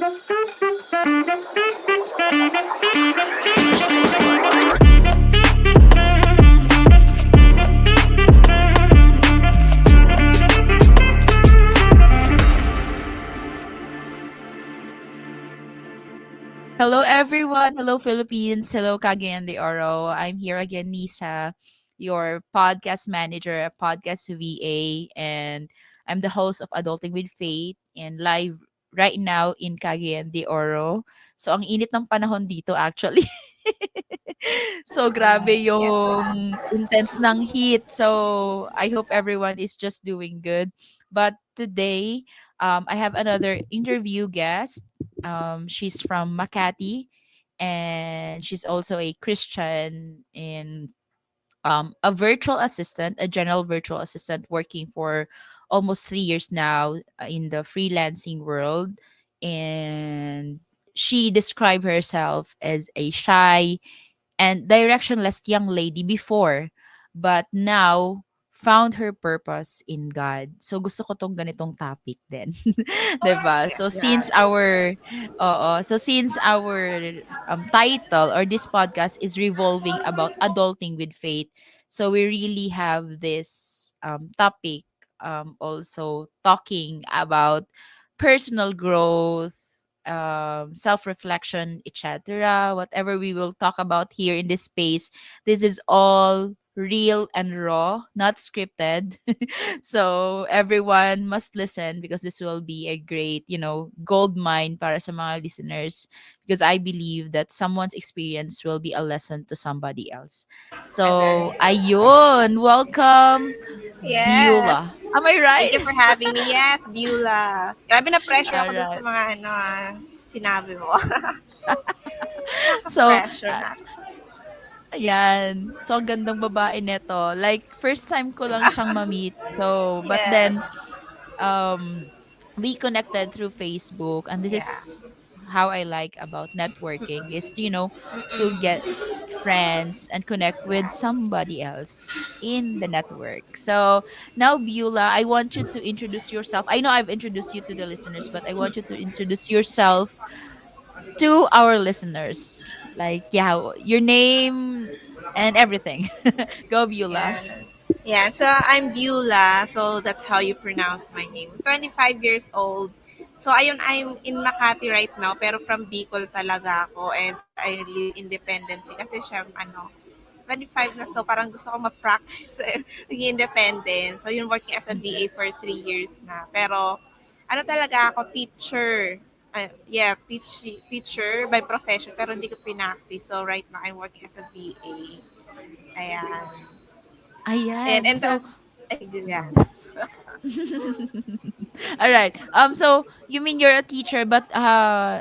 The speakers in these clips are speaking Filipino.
Hello, everyone. Hello, Philippines. Hello, Cagayan de Oro. I'm here again, Nisa, your podcast manager, a podcast VA, and I'm the host of Adulting with Faith and live right now in Cagayan de Oro. So, ang init ng panahon dito actually. So, grabe Yeah. yung intense ng heat. So, I hope everyone is just doing good. But today, I have another interview guest. She's from Makati, and she's also a Christian in a virtual assistant, a general virtual assistant working for almost 3 years now in the freelancing world. And she described herself as a shy and directionless young lady before, but now found her purpose in God. So gusto ko tong ganitong topic din. 'Di ba? So Yes, since God. our title or this podcast is revolving about adulting with faith, so we really have this topic also talking about personal growth, self-reflection, etc. Whatever we will talk about here in this space, this is all real and raw, not scripted. So everyone must listen because this will be a great, gold mine para sa mga listeners, because I believe that someone's experience will be a lesson to somebody else. So, Amen. ayun, welcome Beulah. Yes. Am I Thank you right? for having me. Yes, Beulah. Grabe na pressure All ako dun sa right. mga sinabi mo. So, Nakaka-pressure na. ayan. So, ang gandang babae nito. Like, first time ko lang siyang ma-meet. So, but Yes. then, um, we connected through Facebook. And this is Yeah. how I like about networking is, to Mm-mm. get friends and connect with somebody else in the network. So, now, Beulah, I want you to introduce yourself. I know I've introduced you to the listeners, but I want you to introduce yourself to our listeners. Like, yeah, your name and everything. Go, Beulah. Yeah. Yeah, so I'm Beulah, so that's how you pronounce my name. 25 years old. So ayun, I'm in Makati right now, pero from Bicol talaga ako and I live independently kasi siya, 25 na, so parang gusto ko ma-practice maging independent. So yun, working as a Mhm. VA for 3 years na. Pero ano talaga ako, teacher. Yeah, teacher by profession, pero hindi ko pinactice. So right now, I'm working as a VA. Ayan. Ayan. And So, yeah. mhm. All right. So you mean you're a teacher but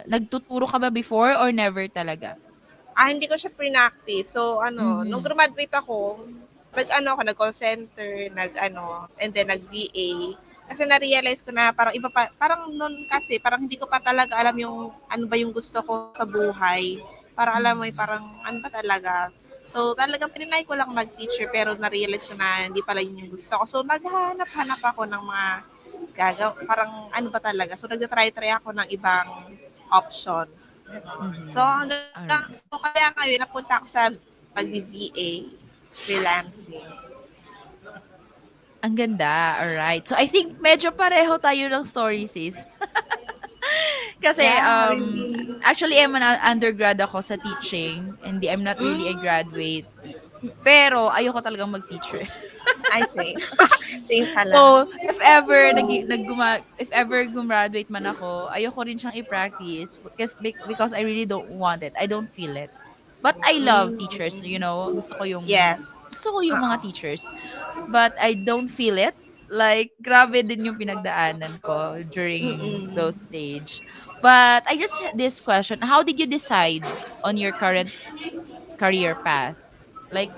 nagtuturo ka ba before or never talaga? Hindi ko siya practice. So, nung Mhm. graduate ako, nag-call center, and then nag-VA. Kasi na-realize ko na parang iba pa, parang noon kasi, parang hindi ko pa talaga alam yung ano ba yung gusto ko sa buhay. Para alam mo, Mhm. parang ano ba talaga. So, talagang trinay ko lang mag-teacher, pero na-realize ko na hindi pala yun yung gusto ko. So, naghahanap-hanap ako ng mga parang ano ba talaga. So, nag-try ako ng ibang options. So, Mhm. All right. so kaya ngayon napunta ako sa pag-VA, freelancing. Ang ganda. All right. So I think medyo pareho tayo ng story, sis. Kasi Yeah, really. actually I'm an undergrad ako sa teaching, and I'm not really a Mm, graduate. Pero ayoko talagang mag-teacher. I see. Same pala. So, if ever gumraduate man ako, ayoko rin siyang i-practice because I really don't want it. I don't feel it. But I love teachers, Mm, gusto ko yes. yung mga teachers, but I don't feel it. Like, grabe din yung pinagdaanan ko during those Mm-mm. stage. But I just had this question, how did you decide on your current career path? Like,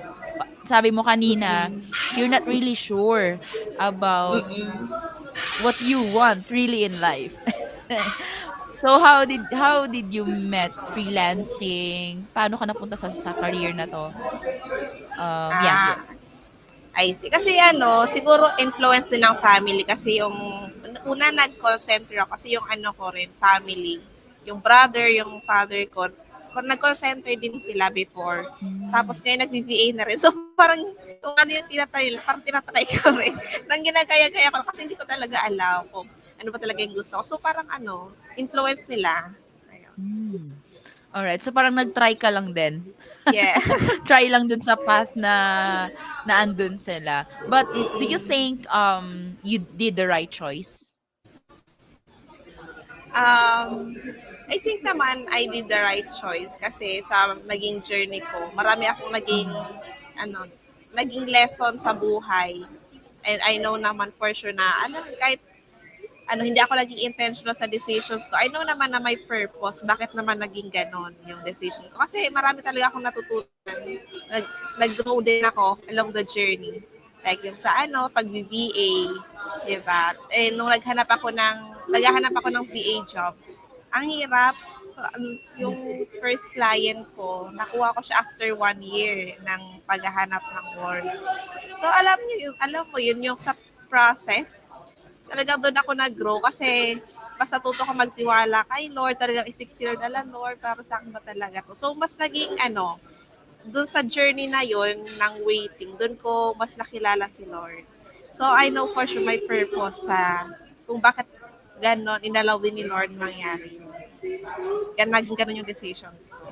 sabi mo kanina, Mm-mm. you're not really sure about Mm-mm. what you want really in life. So how did you met freelancing? Paano ka napunta sa career na 'to? Yeah, go. Ah, I see. Kasi siguro influence din ng family kasi yung una nag-call center ako kasi yung ko rin, family. yung brother, yung father ko, nag-call center din sila before. Tapos Mm. ngayon nag-VA na rin. So parang kung ano yung tinatry, parang tinatry ko rin. Nang ginagaya-gaya ko kasi hindi ko talaga alam kung ano ba talaga yung gusto ko. So parang influence nila. Ayun. Hmm. Alright, so parang nag-try ka lang din. Yeah. Try lang dun sa path na andun sila. But do you Mm-mm. think you did the right choice? Um, I think naman I did the right choice kasi sa naging journey ko, marami akong Mhm. ano, naging lesson sa buhay. And I know naman for sure na, kahit hindi ako naging intentional sa decisions ko. I know naman na may purpose. Bakit naman naging ganon yung decision ko? Kasi marami talaga akong natutunan. Nag, nag-grow din ako along the journey. Like yung sa pag-VA, diba? Eh, nung naghahanap ako ng VA job, ang hirap. So, yung first client ko, nakuha ko siya after 1 year ng paghahanap ng work. So, alam mo yun, yung sa process, talagang doon ako nag-grow kasi basta tuto ko magtiwala kay Lord, talagang isik si Lord, Lord, para sa akin ba talaga to? So, mas naging doon sa journey na yon ng waiting, doon ko mas nakilala si Lord. So, I know for sure my purpose sa kung bakit ganon, inalaw din ni Lord mangyari. Yan, naging ganon yung decisions ko.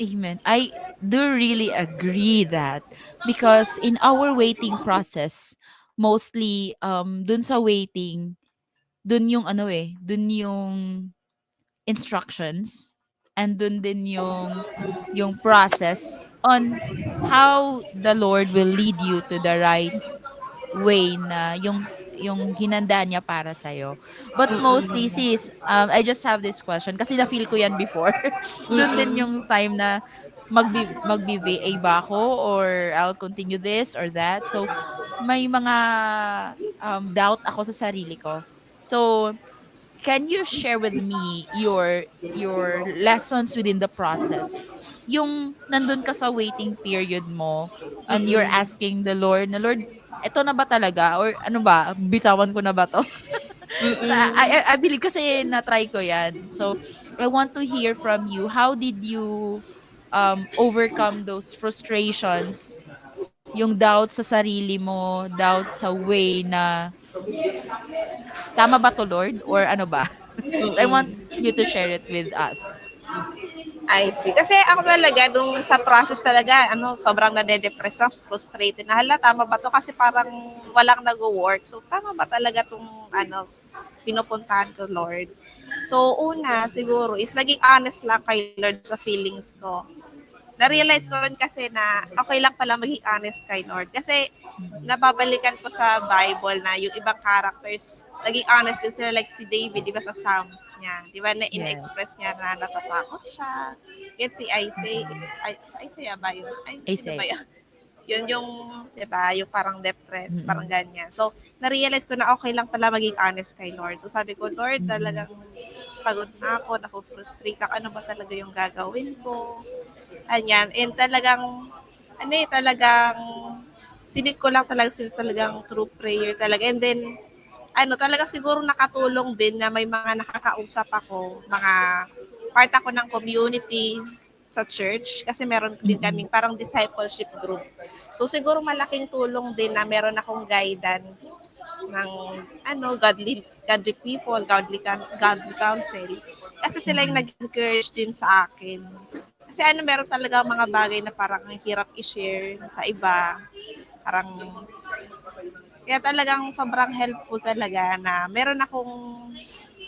Amen. I do really agree that because in our waiting process, mostly dun sa waiting, dun yung dun yung instructions and dun din yung process on how the Lord will lead you to the right way na yung hinanda niya para sa'yo. But mostly Mm-mm. sis, I just have this question kasi na-feel ko yan before. Doon din Mm-mm. yung time na magbi-VA ba ako or I'll continue this or that. So may mga doubt ako sa sarili ko. So can you share with me your lessons within the process? Yung nandun ka sa waiting period mo and you're Mm-mm. asking the Lord na, Lord, eto na ba talaga? Or ano ba, bitawan ko na ba to? Mm-mm. I believe kasi na-try ko yan. So, I want to hear from you. How did you overcome those frustrations? Yung doubt sa sarili mo, doubt sa way na, tama ba to Lord? Or ano ba? So, I want Mm-mm. you to share it with us. I see. Kasi ako talaga, nung sa process talaga, sobrang nade-depress na, frustrated na, tama ba to? Kasi parang walang nag-work. So, tama ba talaga tong, pinupuntahan ko, Lord? So, una, siguro, is naging honest lang kay Lord sa feelings ko. Na-realize ko rin kasi na okay lang pala maging honest kay Lord. Kasi Mm-mm. nababalikan ko sa Bible na yung ibang characters, naging honest din sila like si David, di ba sa Psalms niya, di ba na Yes. in-express niya na natatakot siya. Yan si Isaiah, Mm-mm. Isaiah ba yun? Ay, I sino ba say. yun? Yun yung, di ba, yung parang depressed, parang Mm-mm. ganyan. So, na-realize ko na okay lang pala maging honest kay Lord. So, sabi ko, Lord, Mm-mm. talagang pagod na ako, naku-frustrate ako, ano ba talaga yung gagawin ko? Anyan, and talagang sinit ko lang talagang through prayer talaga. And then, talaga siguro nakatulong din na may mga nakakausap ako, mga part ako ng community sa church kasi meron din Mm-mm. kaming parang discipleship group. So siguro malaking tulong din na meron akong guidance ng godly people, godly counsel. Kasi sila yung Mm-mm. nag-encourage din sa akin. Kasi meron talaga mga bagay na parang ang hirap i-share sa iba. Parang kaya talagang sobrang helpful talaga na meron akong,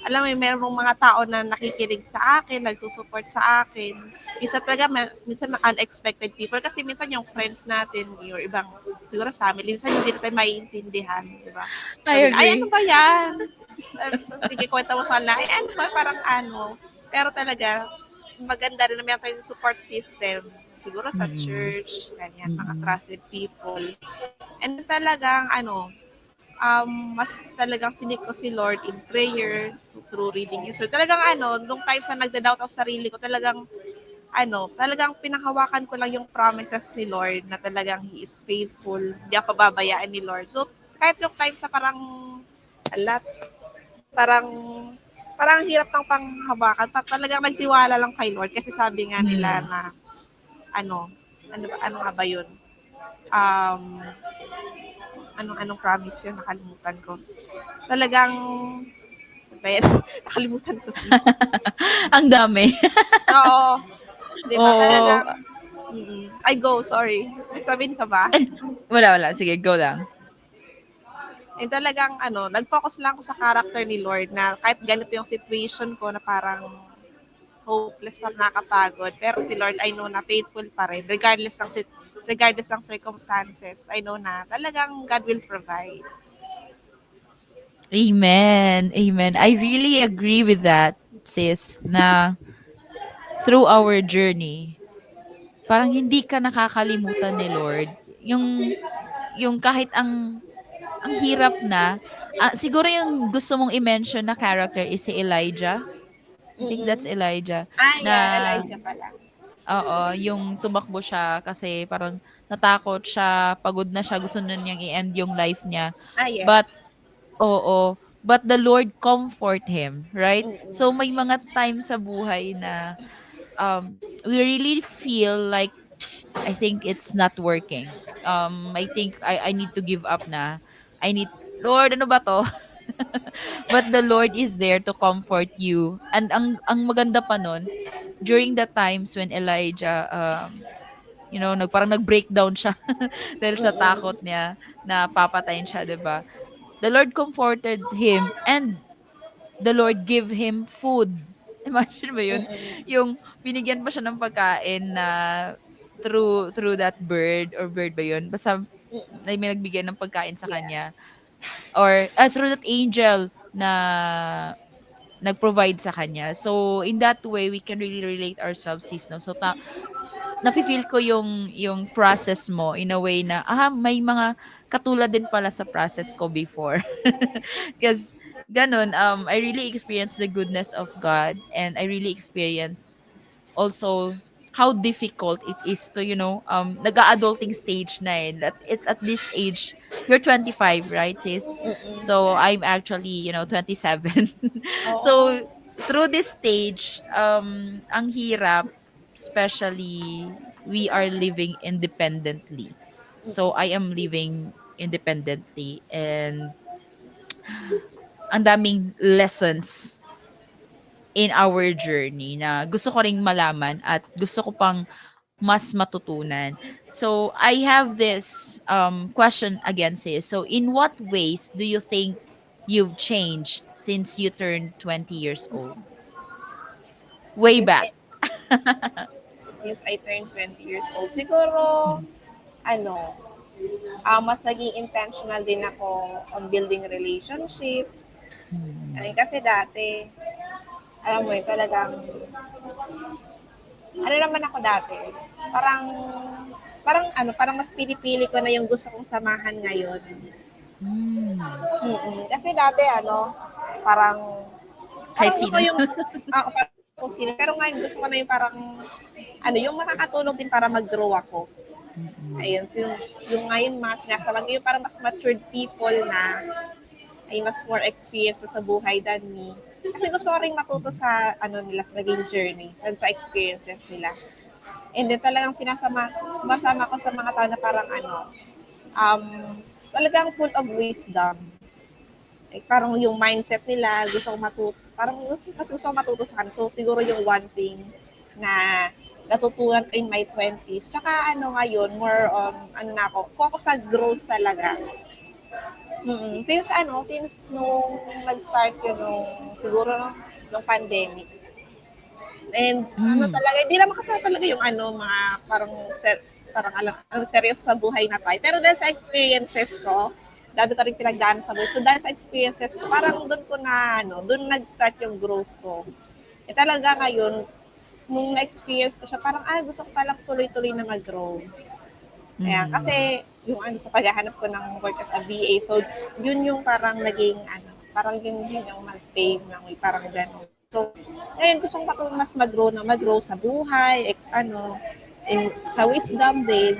alam mo, meron mga tao na nakikinig sa akin, nagsusupport sa akin. Minsan talaga, minsan unexpected people kasi minsan yung friends natin, or ibang, siguro family, minsan hindi natin maiintindihan, di ba? I Sabi na, ay, ano agree. ba yan? Tapos kikikwenta mo sa kanila, ay, ano ba, parang Pero talaga, maganda rin na meron tayong support system. Siguro sa Mm-mm. church, ganyan, mga Mm-mm. trusted people. And talagang mas talagang sinik ko si Lord in prayers, through reading His Word. Talagang nung times na nagda-doubt ako sa sarili ko, talagang pinanghawakan ko lang yung promises ni Lord na talagang He is faithful. Hindi ako pababayaan ni Lord. So, kahit yung times sa parang, alat, parang parang hirap ng panghawakan. Talagang nagtiwala lang kay Lord kasi sabi nga nila Hmm. na ano, ano nga ba yun? Um, anong promise yun? Nakalimutan ko. Talagang, ano ba yan? Nakalimutan ko, sis. Ang dami. Oo, di ba? Oo. Talagang, I go, sorry. May sabihin ka ba? Ay, wala. Sige, go lang. Eh talagang nag-focus lang ako sa character ni Lord na kahit ganito yung situation ko na parang hopeless pa nakakapagod. Pero si Lord, I know na faithful pa rin. Regardless ng circumstances, I know na talagang God will provide. Amen. Amen. I really agree with that, sis, na through our journey, parang hindi ka nakakalimutan ni Lord. Yung kahit ang hirap na, siguro yung gusto mong i-mention na character is si Elijah. I think that's Mm-mm. Elijah Ah, na yeah, Elijah pala. oo, yung tumakbo siya kasi parang natakot siya, pagod na siya, gusto na niyang i-end yung life niya. Ah, yes. But oo, but the Lord comfort him, right? So Mm-mm. may mga times sa buhay na we really feel like I think it's not working. I think I need to give up na. I need Lord, ano ba to? But the Lord is there to comfort you. And ang maganda pa nun, during the times when Elijah parang nag-breakdown siya dahil sa takot Mm-mm. niya na papatayin siya, 'di ba? The Lord comforted him and the Lord give him food. Imagine mo 'yun? Mm-mm. Yung binigyan pa siya ng pagkain na through that bird or bird ba 'yun? Basta may nagbigay ng pagkain sa Yeah. kanya or through that angel na nag-provide sa kanya. So in that way we can really relate ourselves, sis, no? So nafi-feel ko yung process mo in a way na may mga katulad din pala sa process ko before. Because ganun, I really experienced the goodness of God and I really experience also how difficult it is to, nag-adulting stage na eh. At this age, you're 25, right, sis? Mm-mm. So Yeah. I'm actually, 27. Oo. So through this stage, ang hirap, especially we are living independently. So I am living independently and ang daming lessons in our journey na gusto ko ring malaman at gusto ko pang mas matutunan. So I have this question again, sis. So in what ways do you think you've changed since you turned 20 years old? Way Since back. I, since I turned 20 years old, siguro, Mm. ano, mas naging intentional din ako on building relationships. Mm. Kasi dati, alam mo talagang, ano naman ako dati, parang, parang mas pinipili ko na yung gusto kong samahan ngayon. Mm. Kasi dati, parang, Kahit gusto sino. yung, parang kung sino. Pero ngayon gusto ko na yung parang, yung makakatulong din para mag-grow ako. Mm. Ayun, yung ngayon mga sinasama, yung parang mas matured people na, ay mas more experience sa buhay than me. Kasi gusto ko rin matuto Mm. sa nila sa naging journey, sa experiences nila. And then talagang sumasama ko sa mga tao na parang um, talagang full of wisdom. Like, parang yung mindset nila, gusto ko matuto, parang mas gusto ko matuto sa kanila. So siguro yung one thing na natutunan ko in my 20s. Tsaka ngayon, more on, na ako, focus sa growth talaga. Since nung nag-start yun, siguro nung pandemic. And Mm. talaga, hindi naman kasi talaga yung mga parang seryoso sa buhay na tayo. Pero dahil sa experiences ko, dami ko rin pinagdaan sa buhay. So dahil sa experiences ko, parang doon ko na, doon nag-start yung growth ko. Talaga ngayon, nung na-experience ko siya, parang, gusto ko palang tuloy-tuloy na mag-grow. Ayan, kasi Mm. yung sa paghahanap ko ng work as a VA, so yun yung parang naging parang yun yung mag-pave ng parang gano'n. So, ngayon gusto ko mas mag-grow sa buhay, sa wisdom din.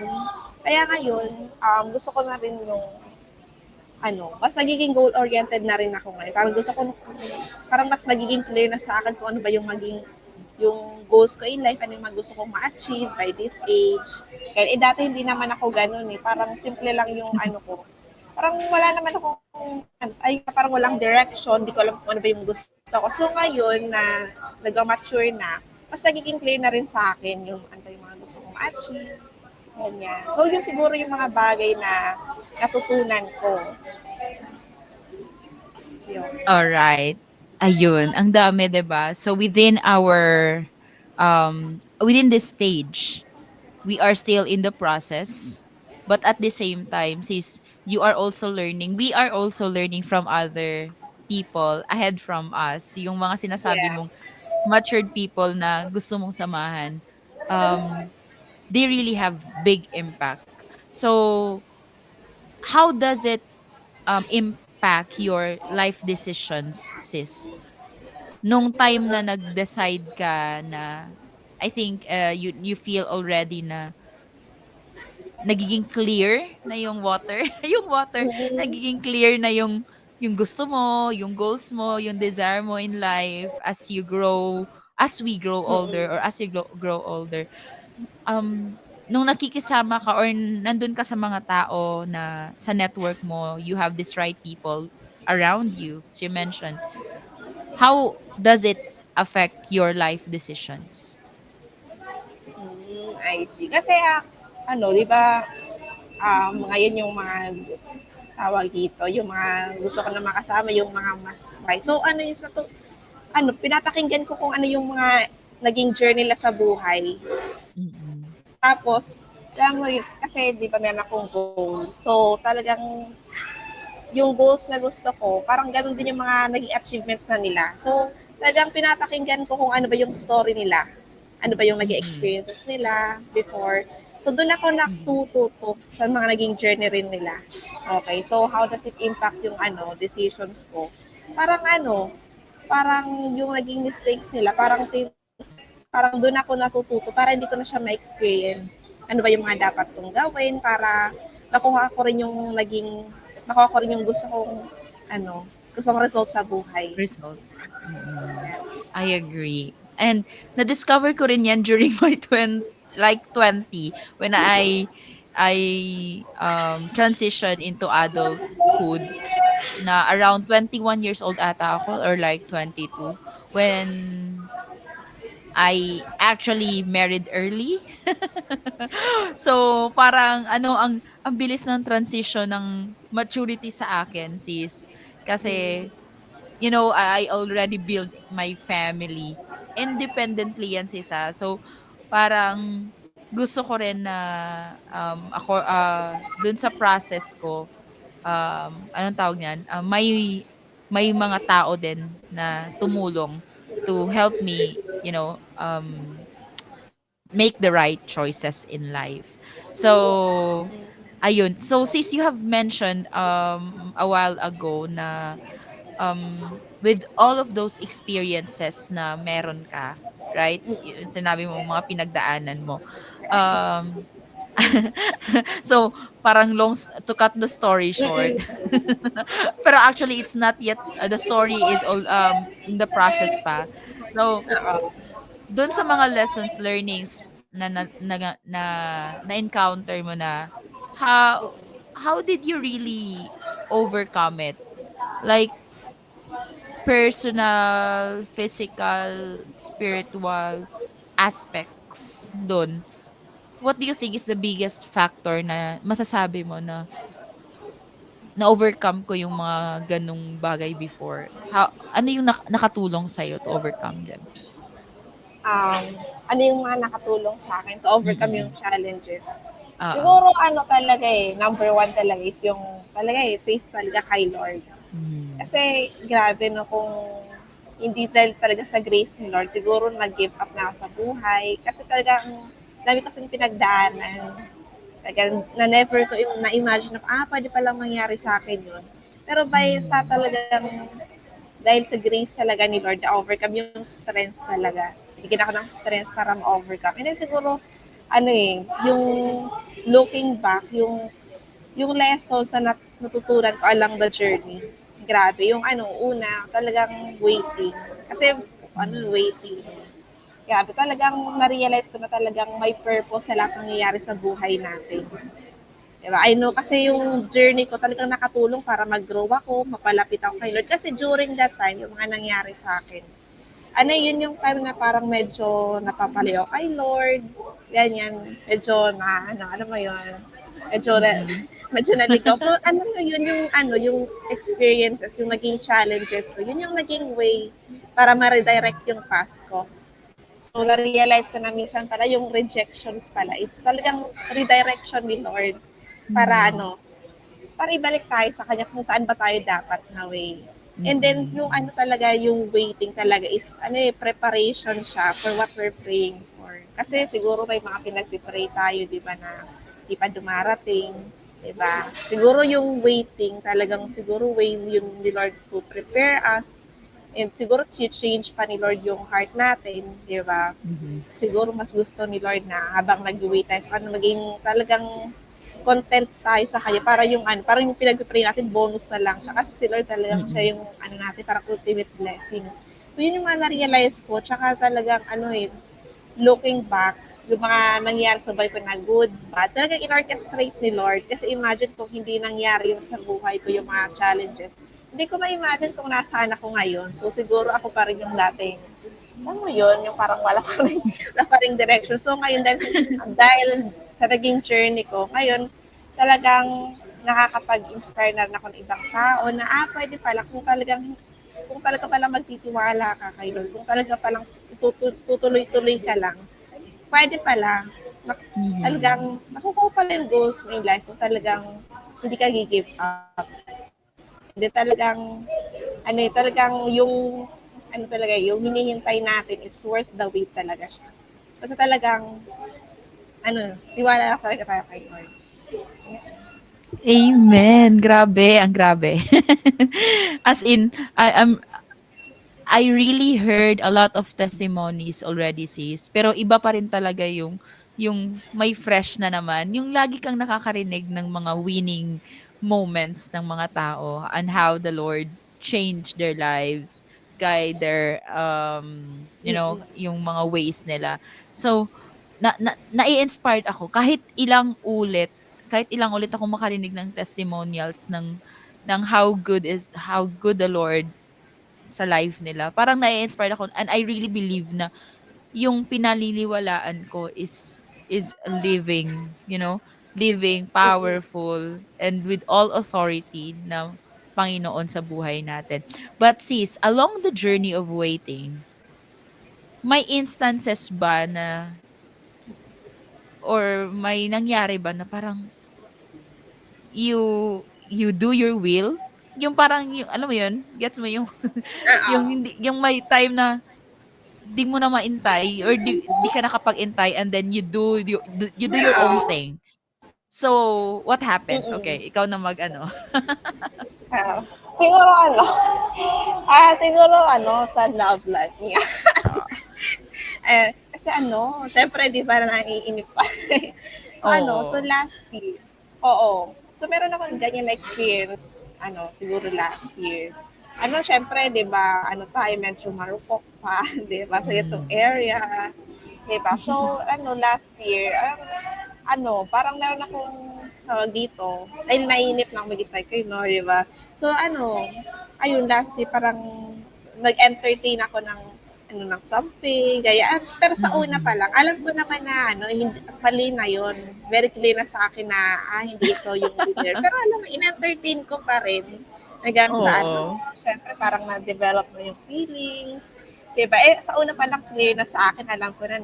Kaya ngayon, gusto ko na rin yung mas nagiging goal-oriented na rin ako ngayon. Parang gusto ko, parang mas nagiging clear na sa akin kung ano ba yung yung goals ko in life, ano yung mga gusto kong ma-achieve by this age. Kaya dati hindi naman ako ganun eh. Parang simple lang yung ko. Parang wala naman akong, parang walang direction. Hindi ko alam kung ano ba yung gusto ko. So ngayon na nag-mature na, mas nagiging clear na rin sa akin yung ano yung mga gusto kong ma-achieve. Ganyan. So, yung siguro yung mga bagay na natutunan ko. Yun. Alright. Ayun, ang dami, 'di ba? So within this stage, we are still in the process, but at the same time, sis, you are also learning. We are also learning from other people ahead from us. Yung mga sinasabi Yeah. mong matured people na gusto mong samahan, they really have big impact. So, how does it impact your life decisions, sis? Nung time na nag-decide ka na, I think you feel already na nagiging clear na yung water, yung water, Mm-hmm. nagiging clear na yung gusto mo, yung goals mo, yung desire mo in life as we grow older or Mm-hmm. as you grow older. Nung nakikisama ka or nandun ka sa mga tao na sa network mo, you have this right people around you, as you mentioned. How does it affect your life decisions? I see. Kasi, di ba, ngayon yung mga tawag dito, yung mga gusto ko na makasama, yung mga mas wise. So, pinapakinggan ko kung ano yung mga naging journey nila sa buhay. Mm. Tapos, alam mo yun, kasi di ba meron akong goal. So, talagang yung goals na gusto ko, parang ganun din yung mga naging achievements na nila. So, talagang pinapakinggan ko kung ano ba yung story nila. Ano ba yung naging Mm. experiences nila before. So, doon ako Mm. natututo sa mga naging journey rin nila. Okay, so how does it impact yung decisions ko? Parang parang yung naging mistakes nila, parang doon ako natututo para hindi ko na siya ma-experience. Ano ba yung mga dapat kong gawin para nakuha ko rin yung nakuha ko rin yung gusto kong result sa buhay. Result. Mm. Yes. I agree. And na-discover ko rin yan during my 20 when I transition into adulthood na around 21 years old ata ako or like 22 when I actually married early. So parang ang bilis ng transition ng maturity sa akin, sis. Kasi I already built my family. Independently yan sis ah. So parang gusto ko rin na ako dun sa process ko anong tawag niyan? May mga tao din na tumulong to help me, make the right choices in life. So, ayun. So, sis, you have mentioned a while ago na with all of those experiences na meron ka, right? Yung sinabi mo, mga pinagdaanan mo. Um, so, parang to cut the story short. Mm-mm. Pero actually, it's not yet, the story is all in the process pa. So, Oo. dun sa mga lessons, learnings na encounter mo na, how did you really overcome it? Like, personal, physical, spiritual aspects dun. What do you think is the biggest factor na masasabi mo na na-overcome ko yung mga ganong bagay before? Ano yung nakatulong sa'yo to overcome them? Um, ano yung mga nakatulong sa akin to overcome yung Mm. challenges? Oo. Siguro talaga number one talaga is yung talaga faith talaga kay Lord. Hmm. Kasi grabe no kung hindi dahil talaga sa grace ni Lord, siguro nag-give up na ako sa buhay. Kasi talagang dami kasing pinagdaanan. Talagang na never ko yung na-imagine na, pwede palang mangyari sa akin yun. Pero by sa Hmm. talagang, dahil sa grace talaga ni Lord, na-overcome yung strength talaga. Bigyan ako ng strength para ma-overcome. And then siguro, yung looking back, yung lessons na natutunan ko along the journey. Grabe, yung una, talagang waiting. Kasi, Mhm. waiting. Grabe, talagang na-realize ko na talagang may purpose sa lahat ng nangyayari sa buhay natin. Diba? I know kasi yung journey ko talagang nakatulong para mag-grow ako, mapalapit ako kay Lord. Kasi during that time, yung mga nangyari sa akin, yun yung time na parang medyo napapaliw kay Lord, ganyan, medyo na, alam mo yun, medyo, Mm. medyo naligaw. So, mo yun yung, yung experiences, yung naging challenges ko, yun yung naging way para ma-redirect yung path ko. So, na-realize ko na minsan pala yung rejections pala is talagang redirection ni Lord para Mhm. para ibalik tayo sa Kanya kung saan ba tayo dapat na way. And then, Mm. yung talaga, yung waiting talaga is, preparation siya for what we're praying for. Kasi siguro may mga pinagpipray tayo, di ba, na di pa dumarating, di ba? Siguro yung waiting, talagang siguro way yung ni Lord to prepare us, and siguro change pa ni Lord yung heart natin, di ba? Mhm. Siguro mas gusto ni Lord na habang nag-wait tayo sa kanya, maging talagang content tayo sa kanya para yung parang yung pinag-pray natin bonus na lang siya kasi si Lord talagang Mm. siya yung natin para ultimate blessing. So yun yung mga na-realize ko tsaka talagang looking back yung mga nangyari sa buhay ko na good, bad, talagang in-orchestrate ni Lord. Kasi imagine kung hindi nangyari yun sa buhay ko, yung mga challenges. Hindi ko ma-imagine kung nasaan ako ngayon. So siguro ako pa rin yung dating alam mo yun, yung parang wala pa rin, wala pa rin direction. So ngayon, dahil sa naging journey ko, ngayon, talagang nakakapag-inspire na rin ako ng ibang tao na, pwede pala, kung talaga palang magtitiwala ka kay Lord, kung talaga palang tutuloy-tuloy ka lang, pwede pala, Mhm. talagang makukuha pala yung goals mo in life kung talagang hindi ka give up. Hindi talagang, talagang yung talaga, yung hinihintay natin is worth the wait talaga siya. Kasi talagang, tiwala lang talaga tayo kay Lord. Amen. Grabe, ang grabe. As in, I really heard a lot of testimonies already, sis. Pero iba pa rin talaga yung may fresh na naman, yung lagi kang nakakarinig ng mga winning moments ng mga tao and how the Lord changed their lives, guide their Mm-mm. yung mga ways nila. So nai-inspired ako kahit ilang ulit ako makarinig ng testimonials ng how good the Lord sa life nila. Parang nai-inspired ako and I really believe na yung pinaliliwalaan ko is living Mm-mm. powerful and with all authority na Panginoon sa buhay natin. But sis, along the journey of waiting, may instances ba na or may nangyari ba na parang you do your will? Yung parang yung alam mo yun, gets mo yung yung Oo. hindi yung may time na di mo na maintay or di ka nakapag-intay and then you do your own Oo. thing. So, what happened? Mm-mm. Okay, ikaw na mag-ano. Oo. Siguro siguro sa love life niya. Ah, Kasi syempre di ba naiinip pa. So oo. last year, oo. So meron akong ganyan na experience, siguro last year. Syempre, di ba, tayo medyo marupok pa, di ba, sa itong Mm. area, di ba? So, last year, parang meron akong dito, dahil nainip na ako mag-itay kayo, no, di ba? So, ayun, last year, parang nag-entertain ako ng something, gaya. Pero sa una pa Mm. lang, alam ko naman na, hindi, mali na yun. Very clear na sa akin na, hindi ito yung winner. Pero alam mo, in-entertain ko pa rin. Hanggang sa, Oo. syempre, parang na-develop na yung feelings. Diba? Sa una pa lang clear na sa akin, alam ko na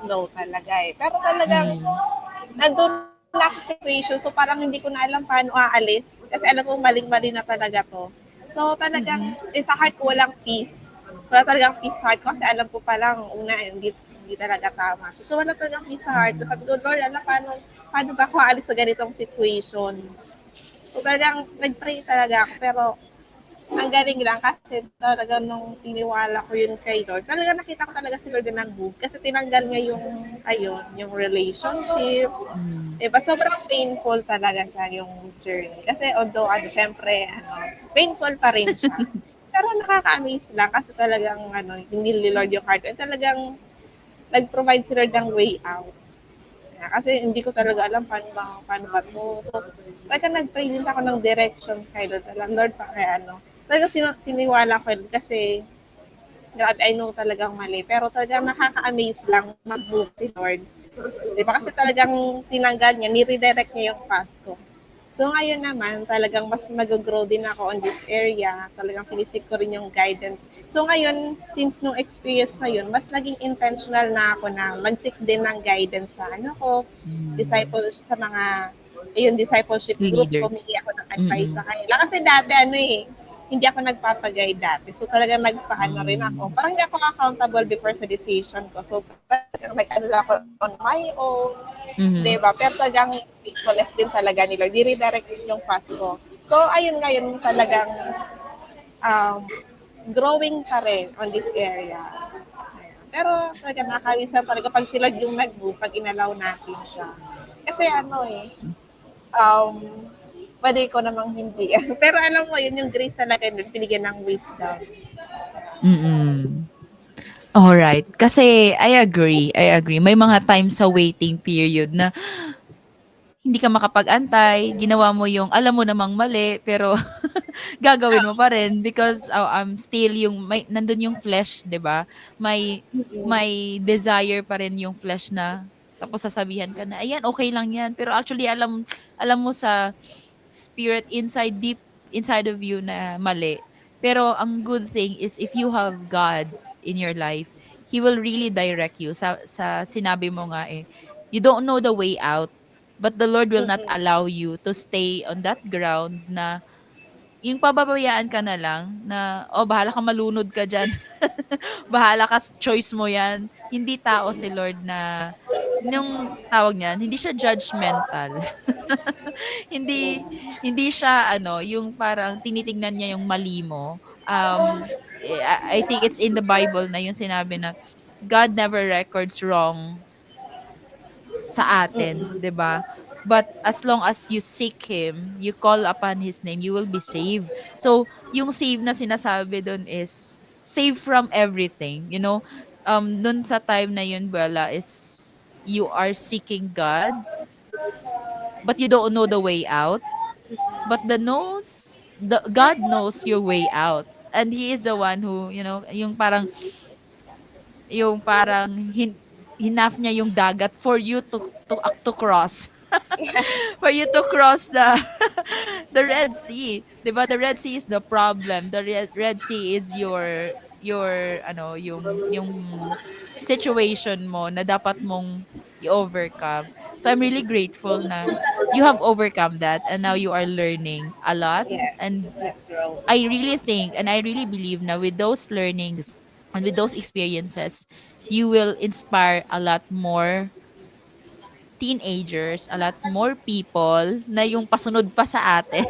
no talaga eh. Pero talagang, Mm. nandun na ako sa situation, so parang hindi ko na alam paano aalis. Kasi alam ko maling-mali na talaga to. So talagang, Mm. sa heart ko walang peace. Wala talagang peace sa heart ko kasi alam ko pa lang, una, hindi talaga tama. So wala talagang peace sa heart ko. Sabi Mm. ko, Lord, paano ba ako aalis sa ganitong situation? So talagang nag-pray talaga ako, pero ang galing lang kasi talaga nung tiniwala ko yun kay Lord, talaga nakita ko talaga si Lord na nag-move kasi tinanggal niya yung relationship, Diba, sobrang painful talaga siya yung journey. Kasi although syempre painful pa rin siya. Pero nakaka-amaze lang kasi talagang hinil ni Lord yung heart and talagang nag-provide si Lord ng way out. Kasi hindi ko talaga alam paano ba 'to. So, talagang nag-pray din ako ng direction kay Lord. Lord, talagang siniwala ko yun kasi grabe, I know talagang mali. Pero talagang nakaka-amaze lang mag-move si Lord. Di ba? Kasi talagang tinanggal niya, ni-redirect niya yung path ko. So ngayon naman, talagang mas mag-grow din ako on this area. Talagang sinisik ko rin yung guidance. So ngayon, since nung experience na yun, mas naging intentional na ako na mag-seek din ng guidance sa Mm. disciple sa mga discipleship group, Leaders. humingi ako ng advice sa Mm. kanila. Kasi dati hindi ako nagpapagay dati. So talagang nagpaano rin ako. Mm. Parang hindi ako accountable before sa decision ko. So talagang nag-ano lang ako on my own. Mhm. Diba? Pero talagang faithfulness din talaga nila. Di-redirect din yung path ko. So ayun ngayon talagang um, growing pa rin on this area. Pero talaga nakakawisa talaga pag sila yung nag-move, pag inalaw natin siya. Kasi um, pwede ko namang hindi. Pero alam mo, yun yung grace talaga nun, binigyan ng wisdom. Mm. Alright. Kasi I agree. May mga times sa waiting period na hindi ka makapag-antay, ginawa mo yung alam mo namang mali, pero gagawin mo pa rin because still yung nandun yung flesh, 'di ba? May desire pa rin yung flesh na tapos sasabihan ka na, ayan, okay lang yan. Pero actually, alam mo sa spirit deep inside of you na mali. Pero ang good thing is if you have God in your life, He will really direct you. Sa sinabi mo nga you don't know the way out, but the Lord will not allow you to stay on that ground na yung pababayaan ka na lang na, "Oh, bahala ka malunod ka diyan. Bahala ka, choice mo 'yan." Hindi tao si Lord na yung tawag niyan, hindi siya judgmental. Hindi hindi siya ano, yung parang tinitingnan niya yung mali mo. I think it's in the Bible na yung sinabi na God never records wrong sa atin, 'di ba? But as long as you seek him, you call upon his name, you will be saved. So, yung save na sinasabi doon is save from everything, you know? Dun sa time na yun, Bella, is you are seeking God, but you don't know the way out. But the God knows your way out. And he is the one who, yung parang hinaf niya yung dagat for you to cross. For you to cross the the Red Sea. 'Di ba? The Red Sea is the problem. The Red Sea is your yung situation mo na dapat mong i-overcome. So I'm really grateful na you have overcome that and now you are learning a lot, Yes, and let's grow. I really think and I really believe na with those learnings and with those experiences, you will inspire a lot more teenagers, a lot more people na yung pasunod pa sa atin,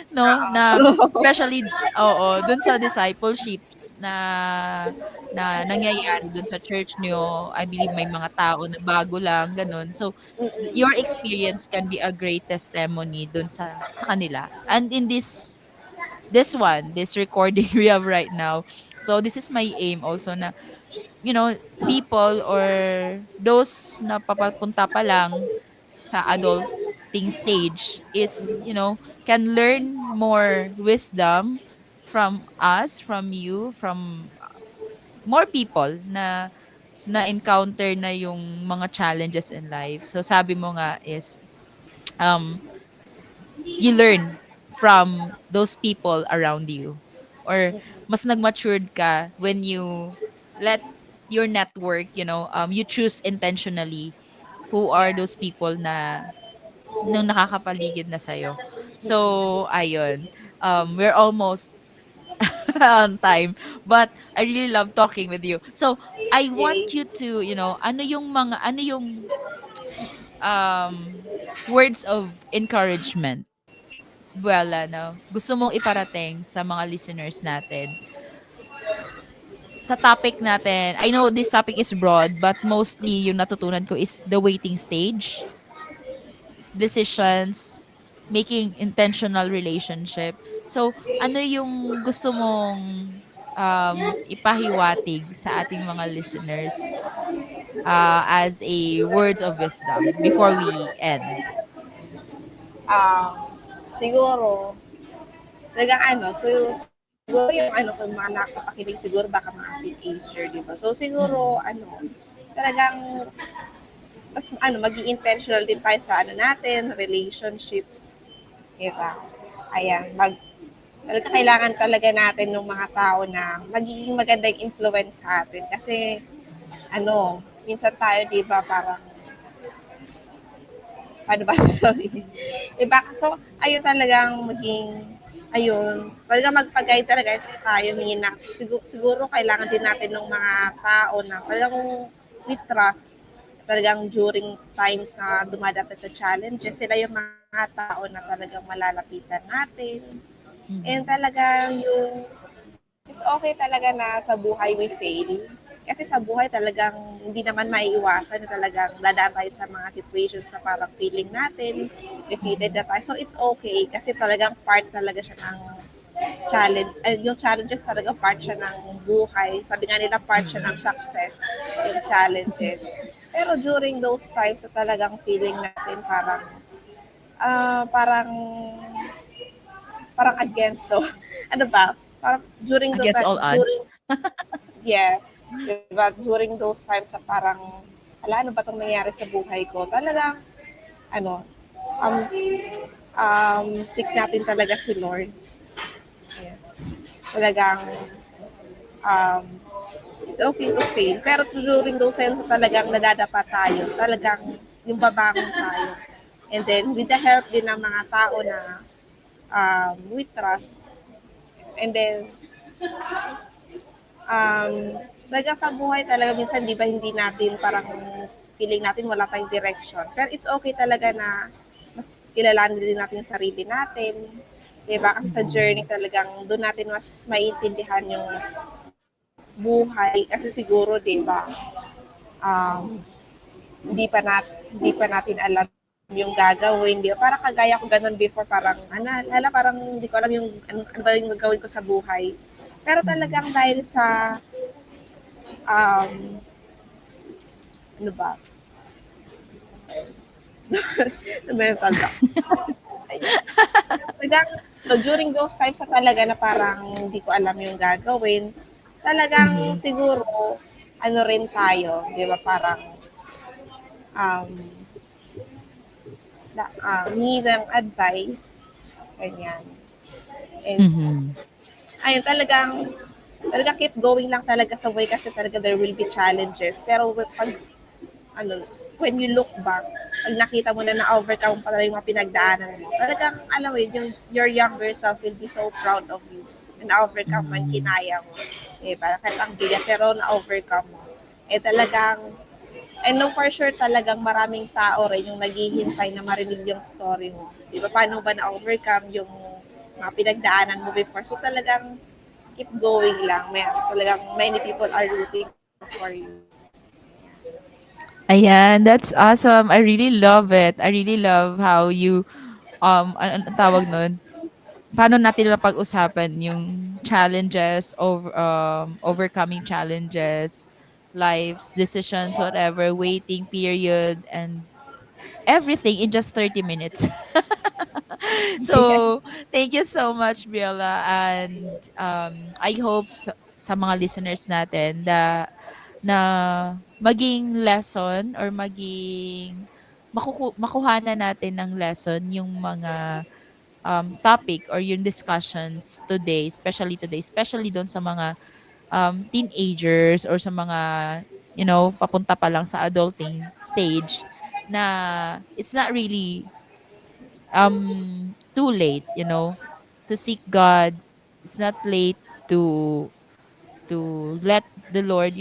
no? Na especially dun sa discipleships na nangyayari dun sa church niyo. I believe may mga tao na bago lang, ganun. So your experience can be a great testimony dun sa kanila. And in this recording we have right now. So this is my aim also na people or those na papapunta pa lang sa adulting stage is, can learn more wisdom from us, from you, from more people na encounter na yung mga challenges in life. So sabi mo nga is um you learn from those people around you, or mas nag-matured ka when you let your network, you choose intentionally who are those Yes. people na nung nakakapaligid na sa'yo. So, ayun. We're almost on time, but I really love talking with you. So, I want Yay. you to, ano yung words of encouragement, Buwela, na gusto mong iparating sa mga listeners natin sa topic natin. I know this topic is broad, but mostly yung natutunan ko is the waiting stage. decisions, making intentional relationship. So, ano yung gusto mong ipahiwatig sa ating mga listeners as a words of wisdom before we end? Siguro, talagang siguro yung kung mga nakapakinig siguro baka mga teenager, di ba? So siguro, Mm. talagang mas maging intentional din tayo sa natin, relationships, di ba? Ayan, talaga kailangan talaga natin ng mga tao na magiging magandang influence sa atin. Kasi, minsan tayo, di ba, parang, paano ba? Sorry. Di ba? So, ayun talagang talaga magpag-guide talaga tayo. Siguro kailangan din natin ng mga tao na talagang we trust talagang during times na dumadating sa challenges, sila yung mga tao na talagang malalapitan natin. And Mhm. talagang it's okay talaga na sa buhay we fail. Kasi sa buhay talagang hindi naman maiiwasan na talagang dadaan tayo sa mga situations na parang feeling natin, defeated Mhm. na tayo. So it's okay kasi talagang part talaga siya ng yung challenges talaga part siya ng buhay. Sabi nga nila part siya Mhm. ng success, yung challenges. Pero during those times na talagang feeling natin parang, ah, parang, parang against to. Ano ba? Parang Against all during odds. yes, 'di ba? During those times na parang, "Hala, ano ba 'tong nangyari sa buhay ko?" Talagang ano, um, seek natin talaga si Lord. Ayan. Talagang, um, it's okay to fail. Pero during those times na talagang nadadapa tayo, talagang yung babangon tayo. And then, with the help din ng mga tao na we trust, and then, um, talaga sa buhay talaga minsan 'di ba hindi natin parang feeling natin wala tayong direction. Pero it's okay talaga na mas kilalanin din natin yung sarili natin. 'Di ba? Kasi sa Mhm. journey talagang doon natin mas maiintindihan yung buhay kasi siguro 'di ba? Hindi pa natin alam yung gagawin, 'di ba? Parang kagaya ko ganun before, parang parang hindi ko alam yung ano ba yung gagawin ko sa buhay. Pero Mhm. talagang dahil sa um, ano ba, mental block. Ayun. Talagang, no, during those times na talaga na parang hindi ko alam yung gagawin, talagang Mhm. siguro, rin tayo, di ba, parang, um, hingi ng advice, ganyan. And, Mhm. ayun, talagang keep going lang talaga sa way kasi talaga there will be challenges. Pero pag ano, when you look back, pag nakita mo na na-overcome mo pala yung mga pinagdaanan mo, talagang, alam mo yun, yung your younger self will be so proud of you. Na na-overcome man, Mhm. kinaya mo. Diba? Kahit ang bigat, pero na-overcome mo. Talagang, I know for sure talagang maraming tao rin yung naghihintay na marinig yung story mo. Diba? Paano ba na-overcome yung mga pinagdaanan mo before. So talagang keep going lang. Talagang many people are rooting for you. Ayan, that's awesome. I really love it. I really love how you anong tawag nun? Paano natin napag-usapan yung challenges, overcoming challenges, life's decisions, whatever, waiting period, and everything in just 30 minutes. So, thank you so much, Bella. And I hope sa mga listeners natin na maging lesson or maging makuhanan natin ng lesson yung mga topic or yung discussions today, especially doon sa mga teenagers or sa mga, papunta pa lang sa adulting stage na it's not really too late, to seek God. It's not late to let the Lord,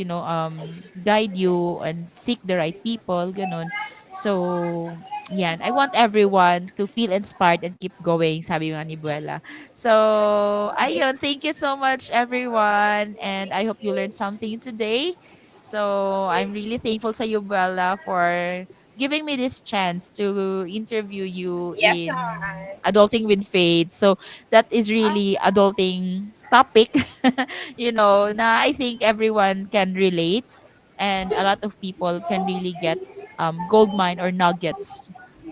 guide you and seek the right people, ganun. So, yan. I want everyone to feel inspired and keep going, sabi nga ni Buela. So, ayun. Thank you so much, everyone. And I hope you learned something today. So, I'm really thankful sa you, Buela, for giving me this chance to interview you Yes, in naman. Adulting with Faith. So that is Ah, really adulting topic, na I think everyone can relate, and a lot of people can really get gold mine or nuggets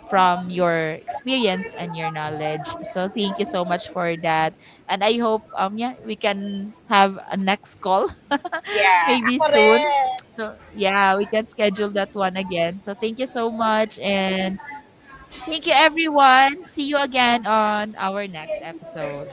from your experience and your knowledge. So thank you so much for that. And I hope yeah, we can have a next call yeah, maybe ako soon. rin. So yeah, we can schedule that one again. So thank you so much, and thank you everyone. See you again on our next episode.